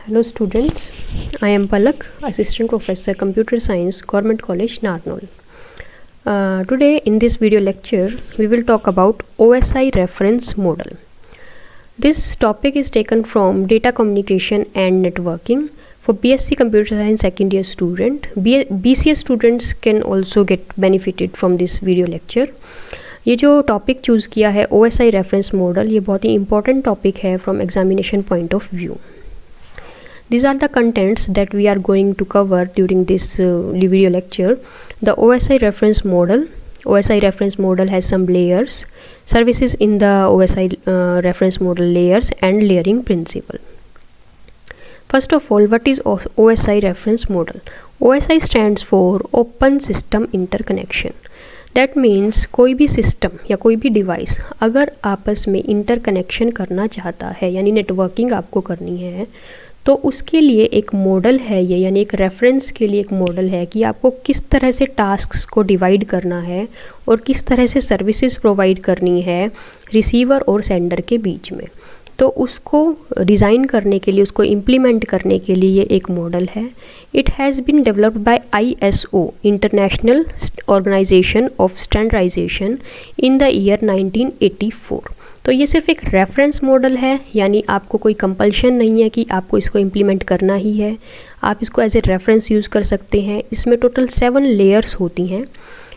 Hello students, I am Palak, Assistant Professor Computer Science, Government College, Narnaul. Today in this video lecture, we will talk about OSI reference model. This topic is taken from Data Communication and Networking for BSc Computer Science second year student. BCS students can also get benefited from this video lecture. ये जो topic choose किया है OSI reference model, ये बहुत ही important topic है from examination point of view. These are the contents that we are going to cover during this video lecture. The OSI reference model. OSI reference model has some layers, services in the OSI reference model layers and layering principle. First of all, what is OSI reference model? OSI stands for Open System Interconnection. That means कोई भी system या कोई भी device अगर आपस में interconnection करना चाहता है, यानी नेटवर्किंग आपको करनी है, तो उसके लिए एक मॉडल है ये, यानी एक रेफरेंस के लिए एक मॉडल है कि आपको किस तरह से टास्क्स को डिवाइड करना है और किस तरह से सर्विसेज प्रोवाइड करनी है रिसीवर और सेंडर के बीच में. तो उसको डिज़ाइन करने के लिए, उसको इम्प्लीमेंट करने के लिए ये एक मॉडल है. It has been developed by ISO, international organisation of standardisation, in the year 1984. तो ये सिर्फ एक रेफरेंस मॉडल है, यानी आपको कोई कंपल्शन नहीं है कि आपको इसको इम्प्लीमेंट करना ही है. आप इसको एज ए रेफरेंस यूज़ कर सकते हैं. इसमें टोटल 7 लेयर्स होती हैं.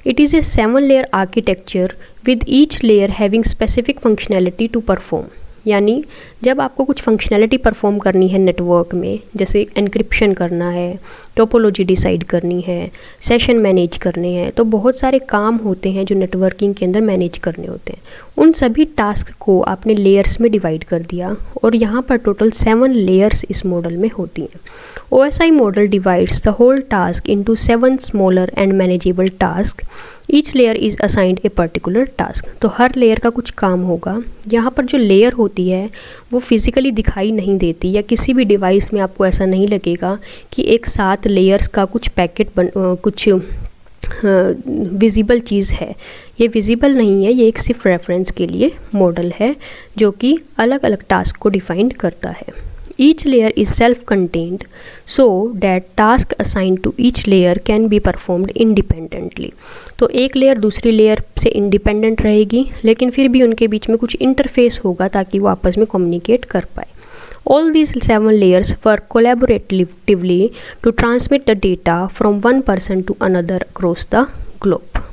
It is a 7 layer architecture with each layer having specific functionality to perform. यानी जब आपको कुछ फंक्शनैलिटी परफॉर्म करनी है नेटवर्क में, जैसे एनक्रिप्शन करना है, टोपोलॉजी डिसाइड करनी है, सेशन मैनेज करने हैं, तो बहुत सारे काम होते हैं जो नेटवर्किंग के अंदर मैनेज करने होते हैं. उन सभी टास्क को आपने लेयर्स में डिवाइड कर दिया और यहाँ पर टोटल 7 लेयर्स इस मॉडल में होती हैं. OSI model divides the whole task into 7 smaller and manageable task. Each layer is assigned a particular task. तो हर लेयर का कुछ काम होगा. यहाँ पर जो लेयर होती है वो फिज़िकली दिखाई नहीं देती, या किसी भी डिवाइस में आपको ऐसा नहीं लगेगा कि एक साथ लेयर्स का कुछ पैकेट कुछ विजिबल चीज़ है. ये विजिबल नहीं है, ये एक सिर्फ रेफरेंस के लिए मॉडल है जो कि अलग अलग टास्क को डिफाइन करता है. Each layer is self-contained so that task assigned to each layer can be performed independently. तो एक लेयर दूसरी लेयर से इंडिपेंडेंट रहेगी, लेकिन फिर भी उनके बीच में कुछ इंटरफेस होगा ताकि वो आपस में कम्युनिकेट कर पाए. All these 7 layers work collaboratively to transmit the data from one person to another across the globe.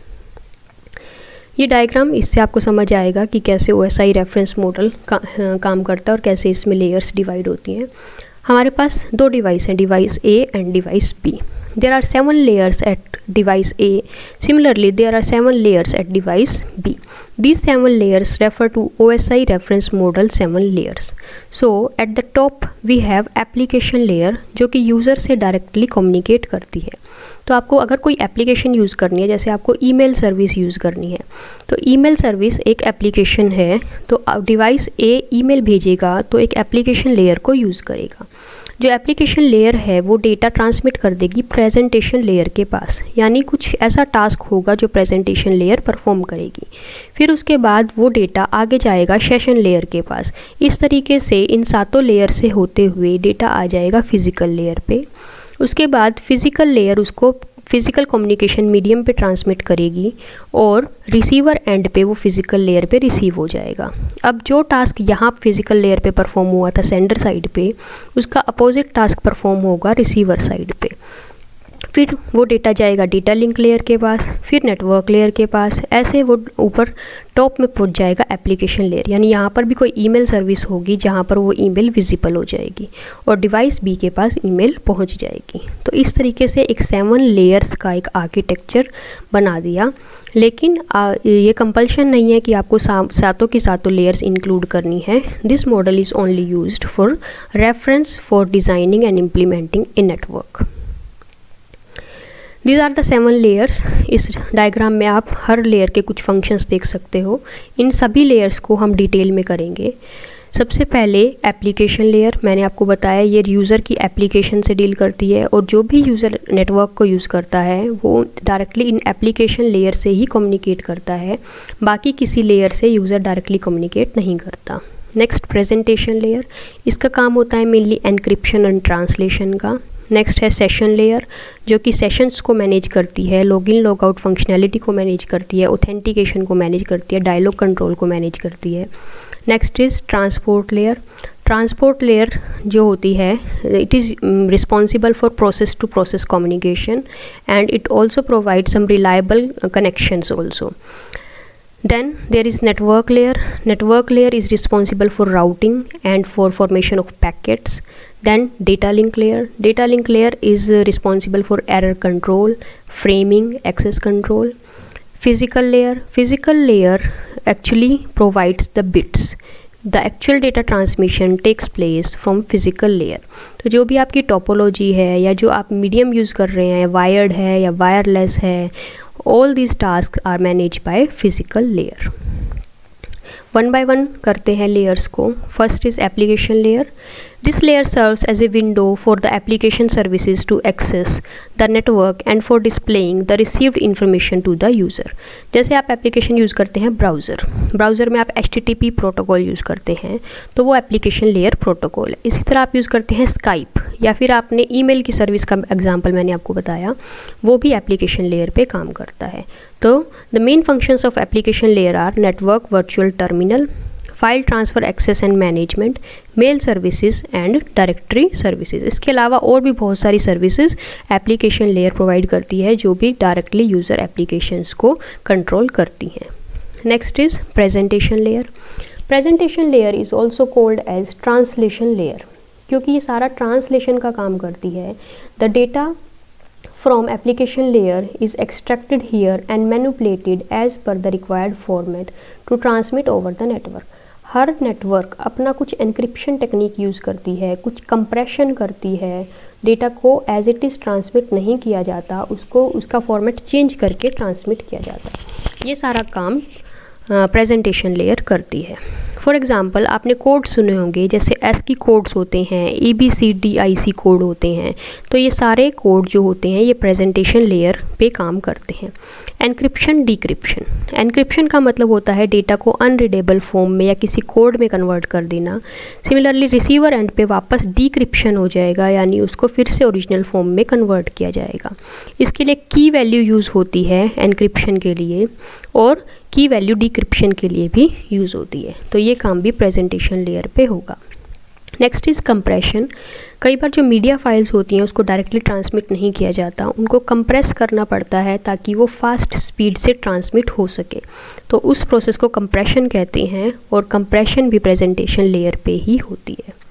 ये डायग्राम, इससे आपको समझ आएगा कि कैसे OSI रेफरेंस मॉडल काम करता है और कैसे इसमें लेयर्स डिवाइड होती हैं. हमारे पास 2 डिवाइस हैं, device A and device B. There are 7 layers at device A. Similarly, there are 7 layers at device B. These 7 layers refer to OSI reference model 7 layers. So, at the top we have application layer जो कि user से directly communicate करती है. तो आपको अगर कोई application use करनी है, जैसे आपको ईमेल सर्विस यूज़ करनी है, तो ईमेल सर्विस एक एप्लीकेशन है. तो डिवाइस A ईमेल भेजेगा तो एक एप्लीकेशन लेयर को यूज़ करेगा. जो एप्लीकेशन लेयर है वो डेटा ट्रांसमिट कर देगी प्रेजेंटेशन लेयर के पास, यानी कुछ ऐसा टास्क होगा जो प्रेजेंटेशन लेयर परफॉर्म करेगी. फिर उसके बाद वो डेटा आगे जाएगा सेशन लेयर के पास. इस तरीके से इन 7 लेयर से होते हुए डेटा आ जाएगा फिज़िकल लेयर पे. उसके बाद फिज़िकल लेयर उसको फिज़िकल कम्युनिकेशन मीडियम पे ट्रांसमिट करेगी और रिसीवर एंड पे वो फिज़िकल लेयर पे रिसीव हो जाएगा. अब जो टास्क यहाँ फिज़िकल लेयर पे परफॉर्म हुआ था सेंडर साइड पे, उसका अपोजिट टास्क परफॉर्म होगा रिसीवर साइड पे. फिर वो डेटा जाएगा डेटा लिंक लेयर के पास, फिर नेटवर्क लेयर के पास, ऐसे वो ऊपर टॉप में पहुंच जाएगा एप्लीकेशन लेयर. यानी यहाँ पर भी कोई ईमेल सर्विस होगी जहाँ पर वो ईमेल विजिबल हो जाएगी और डिवाइस B के पास ईमेल पहुँच जाएगी. तो इस तरीके से एक 7 लेयर्स का एक आर्किटेक्चर बना दिया. लेकिन ये कंपल्शन नहीं है कि आपको सातों की सातों लेयर्स इंक्लूड करनी है. This model is only used for reference for designing and implementing a network. These are the 7 layers. इस डायग्राम में आप हर लेयर के कुछ फंक्शंस देख सकते हो. इन सभी लेयर्स को हम डिटेल में करेंगे. सबसे पहले एप्लीकेशन लेयर, मैंने आपको बताया ये यूज़र की एप्लीकेशन से डील करती है और जो भी यूज़र नेटवर्क को यूज़ करता है वो डायरेक्टली इन एप्लीकेशन लेयर से ही कम्युनिकेट करता है. बाकी किसी लेयर से यूज़र डायरेक्टली कम्युनिकेट नहीं करता. नेक्स्ट प्रेजेंटेशन लेयर, इसका काम होता है मेनली एनक्रिप्शन एंड ट्रांसलेशन का। नेक्स्ट है सेशन लेयर, जो कि सेशंस को मैनेज करती है, लॉगिन लॉगआउट फंक्शनैलिटी को मैनेज करती है, ऑथेंटिकेशन को मैनेज करती है, डायलॉग कंट्रोल को मैनेज करती है। Next is transport layer. Transport layer जो होती है, it is responsible for process to process communication and it also provide some reliable connections also. Then there is network layer. Network layer is responsible for routing and for formation of packets. Then data link layer. Data link layer is responsible for error control, framing, access control. Physical layer. Physical layer actually provides the bits. The actual data transmission takes place from physical layer. तो जो भी आपकी topology है या जो आप medium use कर रहे हैं, वायर्ड है या वायरलेस है, all these tasks are managed by physical layer. One by one करते हैं लेयर्स को। First is application layer. This layer serves as a window for the application services to access the network and for displaying the received information to the user. जैसे आप application use करते हैं browser में आप HTTP protocol use करते हैं, तो वो एप्लीकेशन लेयर प्रोटोकॉल है. इसी तरह आप यूज़ करते हैं स्काइप, या फिर आपने ईमेल की सर्विस का एग्जांपल मैंने आपको बताया, वो भी एप्लीकेशन लेयर पे काम करता है. तो the main functions of application layer are network virtual terminal, file transfer access and management, mail services and directory services. इसके अलावा और भी बहुत सारी सर्विसेज एप्लीकेशन लेयर प्रोवाइड करती है जो भी डायरेक्टली यूज़र एप्लीकेशंस को कंट्रोल करती हैं. Next is presentation layer. Presentation layer is also called as translation layer, क्योंकि ये सारा ट्रांसलेशन का काम करती है. The data from application layer is extracted here and manipulated as per the required format to transmit over the network. Her network अपना कुछ encryption technique use करती है, कुछ कंप्रेशन करती है, डेटा को एज इट इज़ ट्रांसमिट नहीं किया जाता, उसको उसका फॉर्मेट चेंज करके ट्रांसमिट किया जाता है. ये सारा काम प्रेजेंटेशन लेयर करती है. फॉर एग्ज़ाम्पल आपने कोड सुने होंगे, जैसे ASCII कोड्स होते हैं, ABCDIC कोड होते हैं, तो ये सारे कोड जो होते हैं ये प्रेजेंटेशन लेयर पे काम करते हैं. Encryption decryption. एनक्रिप्शन का मतलब होता है डेटा को अनरीडेबल फॉर्म में या किसी कोड में कन्वर्ट कर देना. सिमिलरली रिसीवर एंड पे वापस डिक्रिप्शन हो जाएगा, यानी उसको फिर से ओरिजिनल फॉर्म में कन्वर्ट किया जाएगा. इसके लिए की वैल्यू यूज़ होती है एनक्रिप्शन के लिए, और की वैल्यू डिक्रिप्शन के लिए भी यूज़ होती है. तो ये काम भी प्रेजेंटेशन लेयर पे होगा. Next is compression. कई बार जो मीडिया फाइल्स होती हैं उसको डायरेक्टली ट्रांसमिट नहीं किया जाता, उनको कंप्रेस करना पड़ता है ताकि वो फास्ट स्पीड से ट्रांसमिट हो सके, तो उस प्रोसेस को कंप्रेशन कहते हैं, और कंप्रेशन भी प्रेजेंटेशन लेयर पे ही होती है.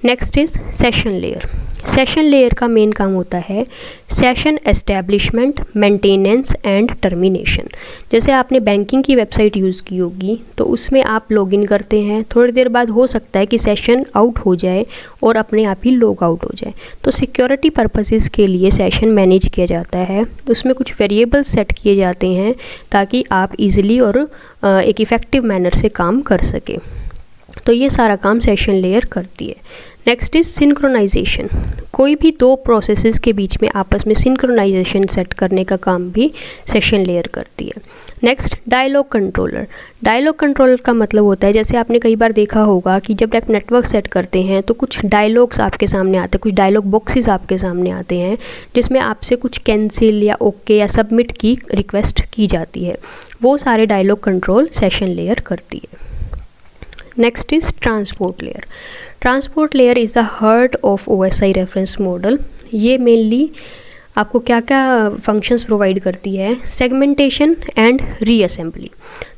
Next is session layer. Session layer का मेन काम होता है session establishment, maintenance and termination. जैसे आपने बैंकिंग की वेबसाइट यूज़ की होगी, तो उसमें आप लॉगिन करते हैं, थोड़ी देर बाद हो सकता है कि सेशन आउट हो जाए और अपने आप ही लॉग आउट हो जाए. तो सिक्योरिटी पर्पसेस के लिए सेशन मैनेज किया जाता है, उसमें कुछ वेरिएबल सेट किए जाते हैं ताकि आप इजीली और एक इफ़ेक्टिव मैनर से काम कर सकें. तो ये सारा काम सेशन लेयर करती है. Next is synchronisation. कोई भी दो प्रोसेसेस के बीच में आपस में सिंक्रोनाइजेशन सेट करने का काम भी सेशन लेयर करती है. Next dialogue controller. Dialogue controller का मतलब होता है, जैसे आपने कई बार देखा होगा कि जब आप नेटवर्क सेट करते हैं तो कुछ डायलॉग्स आपके सामने आते हैं, कुछ डायलॉग बॉक्सेस आपके सामने आते हैं जिसमें आपसे कुछ कैंसिल या ओके या सबमिट की रिक्वेस्ट की जाती है. वो सारे डायलॉग कंट्रोल सेशन लेयर करती है. Next is transport layer. Transport layer is the heart of OSI reference model. ये मेनली आपको क्या क्या फंक्शंस प्रोवाइड करती है? Segmentation and reassembly.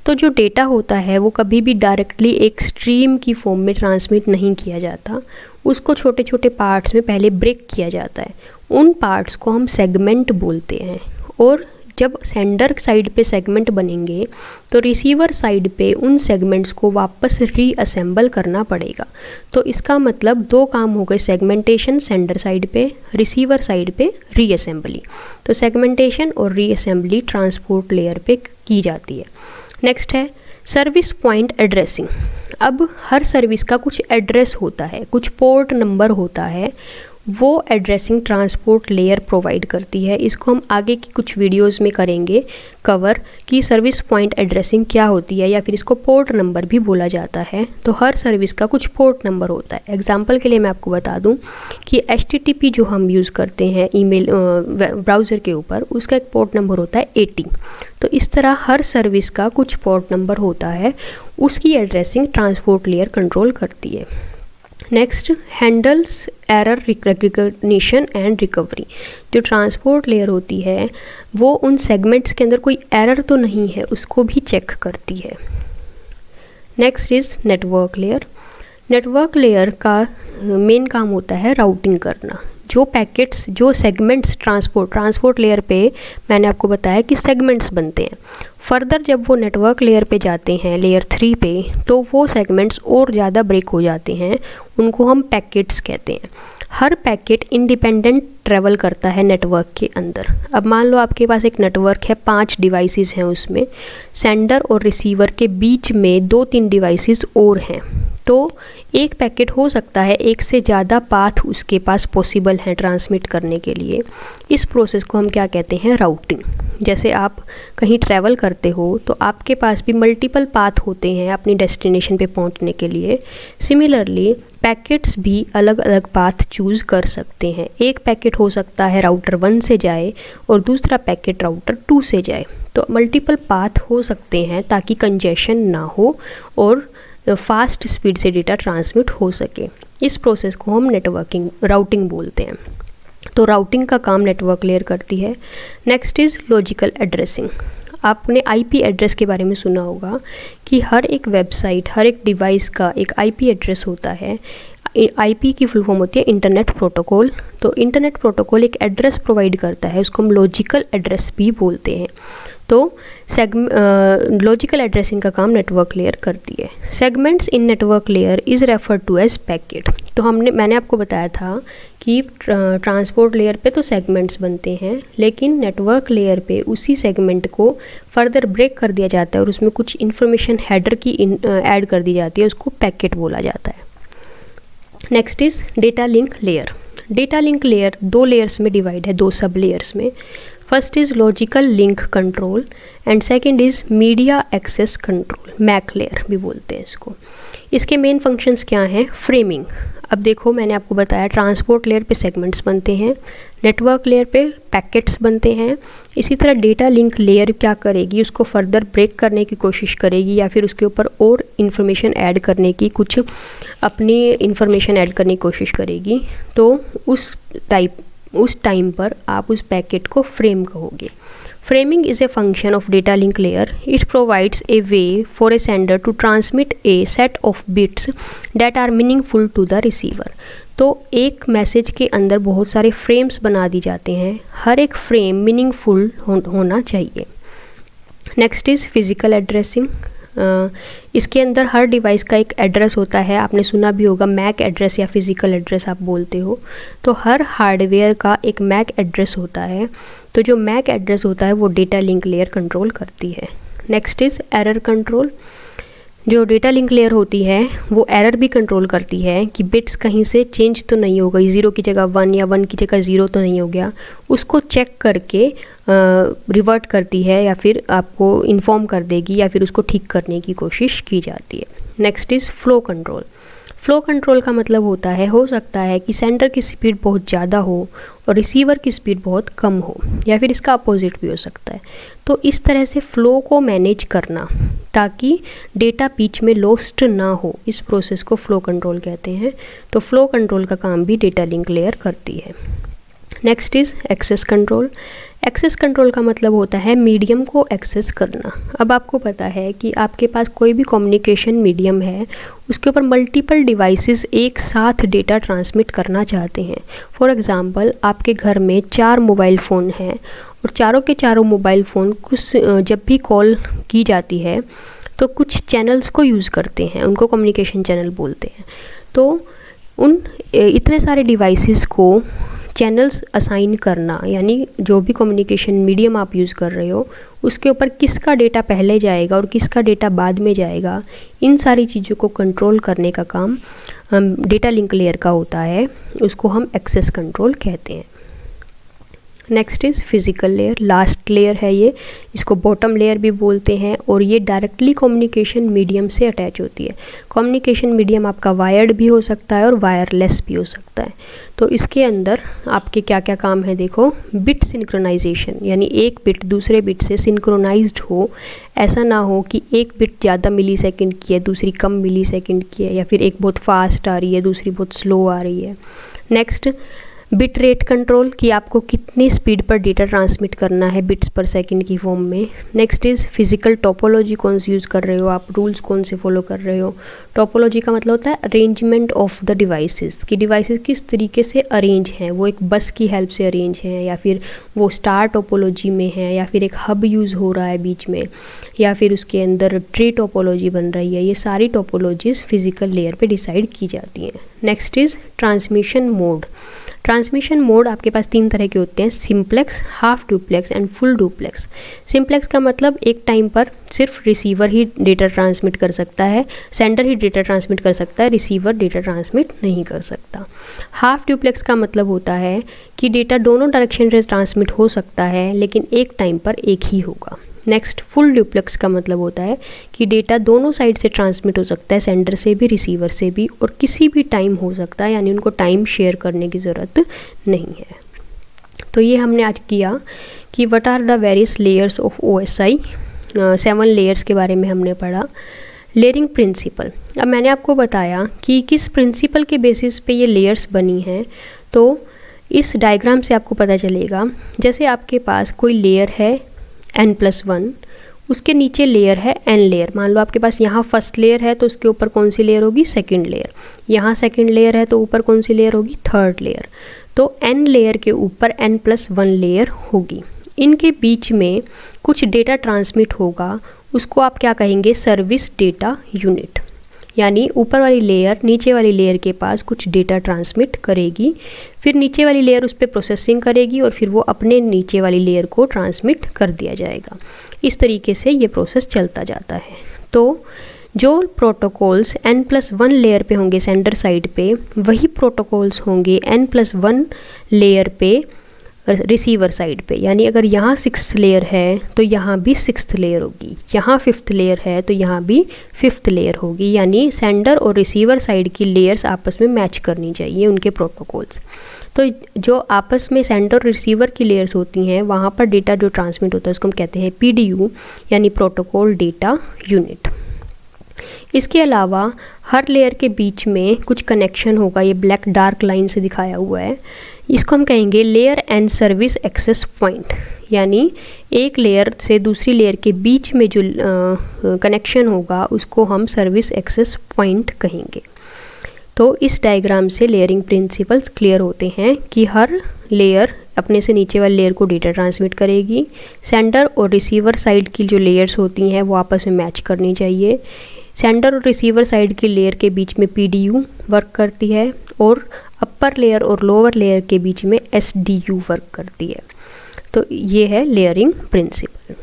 तो जो डेटा होता है वो कभी भी डायरेक्टली एक स्ट्रीम की फॉर्म में ट्रांसमिट नहीं किया जाता, उसको छोटे छोटे पार्ट्स में पहले ब्रेक किया जाता है. उन पार्ट्स को हम सेगमेंट बोलते हैं, और जब सेंडर साइड पे सेगमेंट बनेंगे तो रिसीवर साइड पे उन सेगमेंट्स को वापस रीअसेंबल करना पड़ेगा. तो इसका मतलब दो काम हो गए, सेगमेंटेशन सेंडर साइड पे, रिसीवर साइड पे रीअसेंबली. तो सेगमेंटेशन और रीअसेंबली ट्रांसपोर्ट लेयर पे की जाती है. नेक्स्ट है सर्विस पॉइंट एड्रेसिंग. अब हर सर्विस का कुछ एड्रेस होता है, कुछ पोर्ट नंबर होता है, वो एड्रेसिंग ट्रांसपोर्ट लेयर प्रोवाइड करती है। इसको हम आगे की कुछ वीडियोस में करेंगे कवर कि सर्विस पॉइंट एड्रेसिंग क्या होती है, या फिर इसको पोर्ट नंबर भी बोला जाता है। तो हर सर्विस का कुछ पोर्ट नंबर होता है। एग्जांपल के लिए मैं आपको बता दूं कि HTTP जो हम यूज़ करते हैं ईमेल ब्राउज़र के ऊपर, उसका एक पोर्ट नंबर होता है 80। तो इस तरह हर सर्विस का कुछ पोर्ट नंबर होता है, उसकी एड्रेसिंग ट्रांसपोर्ट लेयर कंट्रोल करती है। Next, handles error recognition and recovery. जो ट्रांसपोर्ट लेयर होती है वो उन सेगमेंट्स के अंदर कोई एरर तो नहीं है उसको भी चेक करती है। Next is network layer. Network layer का मेन काम होता है राउटिंग करना। जो पैकेट्स, जो सेगमेंट्स ट्रांसपोर्ट लेयर पे मैंने आपको बताया कि सेगमेंट्स बनते हैं। फर्दर जब वो नेटवर्क लेयर पे जाते हैं, लेयर 3 पे, तो वो सेगमेंट्स और ज़्यादा ब्रेक हो जाते हैं, उनको हम पैकेट्स कहते हैं। हर पैकेट इंडिपेंडेंट ट्रैवल करता है नेटवर्क के अंदर। अब मान लो आपके पास एक नेटवर्क है, 5 डिवाइसेस हैं उसमें, सेंडर और रिसीवर के बीच में 2-3 डिवाइसेस और हैं, तो एक पैकेट हो सकता है एक से ज़्यादा पाथ उसके पास पॉसिबल है ट्रांसमिट करने के लिए। इस प्रोसेस को हम क्या कहते हैं? राउटिंग। जैसे आप कहीं ट्रैवल करते हो तो आपके पास भी मल्टीपल पाथ होते हैं अपनी डेस्टिनेशन पे पहुंचने के लिए। सिमिलरली पैकेट्स भी अलग अलग पाथ चूज़ कर सकते हैं। एक पैकेट हो सकता है राउटर 1 से जाए और दूसरा पैकेट राउटर 2 से जाए। तो मल्टीपल पाथ हो सकते हैं ताकि कंजेशन ना हो और फास्ट स्पीड से डेटा ट्रांसमिट हो सके। इस प्रोसेस को हम राउटिंग बोलते हैं। तो राउटिंग का काम नेटवर्क लेयर करती है। Next is logical addressing. आपने IP एड्रेस के बारे में सुना होगा कि हर एक वेबसाइट, हर एक डिवाइस का एक IP एड्रेस होता है। IP की फुल फॉर्म होती है इंटरनेट प्रोटोकॉल। तो इंटरनेट प्रोटोकॉल एक एड्रेस प्रोवाइड करता है, उसको हम लॉजिकल एड्रेस भी बोलते हैं। तो लॉजिकल एड्रेसिंग का काम नेटवर्क लेयर करती है। Segments in network layer is referred to as packet. तो मैंने आपको बताया था कि ट्रांसपोर्ट लेयर पे तो सेगमेंट्स बनते हैं, लेकिन नेटवर्क लेयर पे उसी सेगमेंट को फर्दर ब्रेक कर दिया जाता है और उसमें कुछ इन्फॉर्मेशन हेडर की ऐड कर दी जाती है, उसको पैकेट बोला जाता है। Next is data link layer. Data link layer 2 layers में डिवाइड है, 2 सब लेयर्स में। First is logical link control and second is media access control, MAC layer भी बोलते हैं इसको। इसके मेन फंक्शंस क्या हैं? फ्रेमिंग। अब देखो, मैंने आपको बताया ट्रांसपोर्ट लेयर पे सेगमेंट्स बनते हैं, नेटवर्क लेयर पे पैकेट्स बनते हैं। इसी तरह डेटा लिंक लेयर क्या करेगी? उसको फर्दर ब्रेक करने की कोशिश करेगी या फिर उसके ऊपर और इन्फॉर्मेशन ऐड करने की, कुछ अपनी इन्फॉर्मेशन ऐड करने की कोशिश करेगी। तो उस टाइम पर आप उस पैकेट को फ्रेम कहोगे। Framing is a function of data link layer. It provides a way for a sender to transmit a set of bits that are meaningful to the receiver. तो एक मैसेज के अंदर बहुत सारे फ्रेम्स बना दी जाते हैं, हर एक फ्रेम मीनिंगफुल होना चाहिए। Next is physical addressing. इसके अंदर हर डिवाइस का एक एड्रेस होता है, आपने सुना भी होगा मैक एड्रेस या फिज़िकल एड्रेस आप बोलते हो। तो हर हार्डवेयर का एक मैक एड्रेस होता है। तो जो मैक एड्रेस होता है वो डेटा लिंक लेयर कंट्रोल करती है। Next is error control. जो डेटा लिंक लेयर होती है वो एरर भी कंट्रोल करती है कि बिट्स कहीं से चेंज तो नहीं हो गई, 0 की जगह 1 या 1 की जगह 0 तो नहीं हो गया, उसको चेक करके रिवर्ट करती है या फिर आपको इन्फॉर्म कर देगी या फिर उसको ठीक करने की कोशिश की जाती है। Next is flow control. Flow control का मतलब होता है, हो सकता है कि सेंडर की स्पीड बहुत ज़्यादा हो और रिसीवर की स्पीड बहुत कम हो, या फिर इसका अपोजिट भी हो सकता है। तो इस तरह से फ़्लो को मैनेज करना ताकि डेटा बीच में लॉस्ट ना हो, इस प्रोसेस को फ़्लो कंट्रोल कहते हैं। तो फ़्लो कंट्रोल का काम भी डेटा लिंक लेयर करती है। Next is access control. Access control का मतलब होता है मीडियम को एक्सेस करना। अब आपको पता है कि आपके पास कोई भी कम्युनिकेशन मीडियम है, उसके ऊपर मल्टीपल डिवाइसेस एक साथ डेटा ट्रांसमिट करना चाहते हैं। फॉर एग्ज़ाम्पल, आपके घर में 4 मोबाइल फ़ोन हैं और चारों के चारों मोबाइल फ़ोन कुछ जब भी कॉल की जाती है तो कुछ चैनल्स को यूज़ करते हैं, उनको कम्युनिकेशन चैनल बोलते हैं। तो उन इतने सारे डिवाइसेस को चैनल्स असाइन करना, यानी जो भी कम्युनिकेशन मीडियम आप यूज़ कर रहे हो उसके ऊपर किसका डेटा पहले जाएगा और किसका डेटा बाद में जाएगा, इन सारी चीज़ों को कंट्रोल करने का काम डेटा लिंक लेयर का होता है, उसको हम एक्सेस कंट्रोल कहते हैं। Next is physical layer, last layer है ये, इसको बॉटम लेयर भी बोलते हैं और ये डायरेक्टली कम्युनिकेशन मीडियम से अटैच होती है। कम्युनिकेशन मीडियम आपका वायर्ड भी हो सकता है और वायरलेस भी हो सकता है। तो इसके अंदर आपके क्या क्या काम है देखो, बिट सिंक्रोनाइजेशन, यानी एक बिट दूसरे बिट से सिंक्रोनाइज्ड हो, ऐसा ना हो कि एक बिट ज़्यादा मिली सेकेंड की है दूसरी कम मिली सेकेंड की है, या फिर एक बहुत फास्ट आ रही है दूसरी बहुत स्लो आ रही है। नेक्स्ट बिट रेट कंट्रोल, कि आपको कितनी स्पीड पर डेटा ट्रांसमिट करना है बिट्स पर सेकंड की फॉर्म में। नेक्स्ट इज़ फिजिकल टोपोलॉजी, कौन सी यूज़ कर रहे हो आप, रूल्स कौन से फॉलो कर रहे हो। टोपोलॉजी का मतलब होता है अरेंजमेंट ऑफ द डिवाइसेस, कि डिवाइसेस किस तरीके से अरेंज हैं, वो एक बस की हेल्प से अरेंज हैं या फिर वो स्टार टोपोलॉजी में है या फिर एक हब यूज़ हो रहा है बीच में या फिर उसके अंदर ट्री टोपोलॉजी बन रही है। ये सारी टोपोलॉजीज़ फिजिकल लेयर पे डिसाइड की जाती हैं। Next is transmission mode. Transmission mode आपके पास 3 तरह के होते हैं, simplex, half duplex and full duplex. Simplex का मतलब एक टाइम पर सिर्फ रिसीवर ही डेटा ट्रांसमिट कर सकता है, सेंडर ही डेटा ट्रांसमिट कर सकता है, रिसीवर डेटा ट्रांसमिट नहीं कर सकता। हाफ डुप्लेक्स का मतलब होता है कि डेटा दोनों डायरेक्शन से ट्रांसमिट हो सकता है लेकिन एक टाइम पर एक ही होगा। नेक्स्ट फुल डुप्लेक्स का मतलब होता है कि डेटा दोनों साइड से ट्रांसमिट हो सकता है, सेंडर से भी रिसीवर से भी, और किसी भी टाइम हो सकता है, यानी उनको टाइम शेयर करने की ज़रूरत नहीं है। तो ये हमने आज किया कि what are the various layers of OSI। 7 layers के बारे में हमने पढ़ा। लेयरिंग प्रिंसिपल, अब मैंने आपको बताया कि किस प्रिंसिपल के बेसिस पे ये लेयर्स बनी हैं। तो इस डायग्राम से आपको पता चलेगा, जैसे आपके पास कोई लेयर है n+1, उसके नीचे लेयर है n लेयर। मान लो आपके पास यहाँ फर्स्ट लेयर है तो उसके ऊपर कौन सी लेयर होगी, सेकंड लेयर। यहाँ सेकंड लेयर है तो ऊपर कौन सी लेयर होगी, थर्ड लेयर। तो n लेयर के ऊपर n+1 लेयर होगी। इनके बीच में कुछ डेटा ट्रांसमिट होगा, उसको आप क्या कहेंगे, सर्विस डेटा यूनिट। यानी ऊपर वाली लेयर नीचे वाली लेयर के पास कुछ डेटा ट्रांसमिट करेगी, फिर नीचे वाली लेयर उस पर प्रोसेसिंग करेगी और फिर वो अपने नीचे वाली लेयर को ट्रांसमिट कर दिया जाएगा। इस तरीके से ये प्रोसेस चलता जाता है। तो जो प्रोटोकॉल्स n+1 लेयर पे होंगे सेंडर साइड पे, वही प्रोटोकॉल्स होंगे n+1 लेयर पे रिसीवर साइड पे। यानी अगर यहाँ 6th लेयर है तो यहाँ भी 6th लेयर होगी, यहाँ 5th लेयर है तो यहाँ भी 5th लेयर होगी। यानी सेंडर और रिसीवर साइड की लेयर्स आपस में मैच करनी चाहिए उनके प्रोटोकॉल्स। तो जो आपस में सेंडर और रिसीवर की लेयर्स होती हैं, वहाँ पर डेटा जो ट्रांसमिट होता है उसको हम कहते हैं PDU, यानी प्रोटोकॉल डेटा यूनिट। इसके अलावा हर लेयर के बीच में कुछ कनेक्शन होगा, ये ब्लैक डार्क लाइन से दिखाया हुआ है। इसको हम कहेंगे layer and service access point, यानी एक लेयर से दूसरी लेयर के बीच में जो कनेक्शन होगा उसको हम सर्विस एक्सेस पॉइंट कहेंगे। तो इस डायग्राम से लेयरिंग प्रिंसिपल्स क्लियर होते हैं कि हर लेयर अपने से नीचे वाले लेयर को डेटा ट्रांसमिट करेगी, सेंडर और रिसीवर साइड की जो लेयर्स होती हैं वो आपस में मैच करनी चाहिए, सेंडर और रिसीवर साइड की लेयर के बीच में PDU वर्क करती है और अपर लेयर और लोअर लेयर के बीच में SDU वर्क करती है। तो ये है layering principle.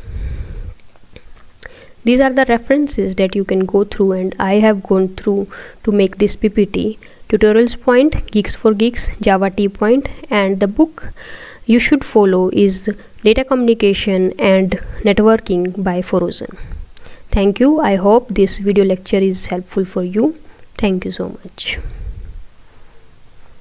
These are the references that you can go through and I have gone through to make this PPT. Tutorials point, Geeks for Geeks, Java Tea Point, and the book you should follow is Data Communication and Networking by Forozen. Thank you. I hope this video lecture is helpful for you. Thank you so much.